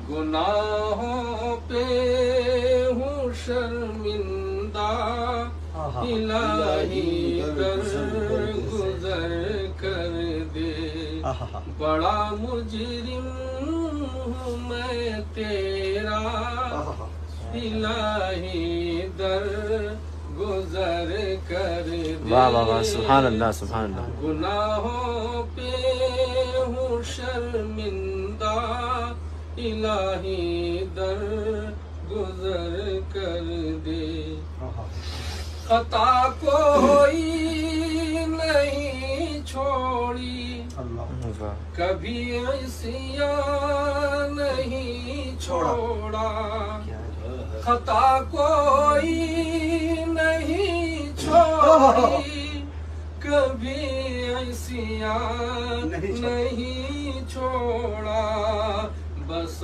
गुनाहों पे हूँ शर्मिंदा, इलाही दर गुजर कर दे। बड़ा मुजरिम हूँ मैं तेरा, इलाही दर गुजर कर दे। वाह वाह वाह, सुभान अल्लाह सुभान अल्लाह। गुनाहों पे हूँ शर्मिंदा, इलाही दर गुजर कर दे। खता कोई नहीं छोड़ी, कभी ऐसियां नहीं छोड़ा। खता कोई नहीं छोड़ी, कभी ऐसियां नहीं छोड़ा।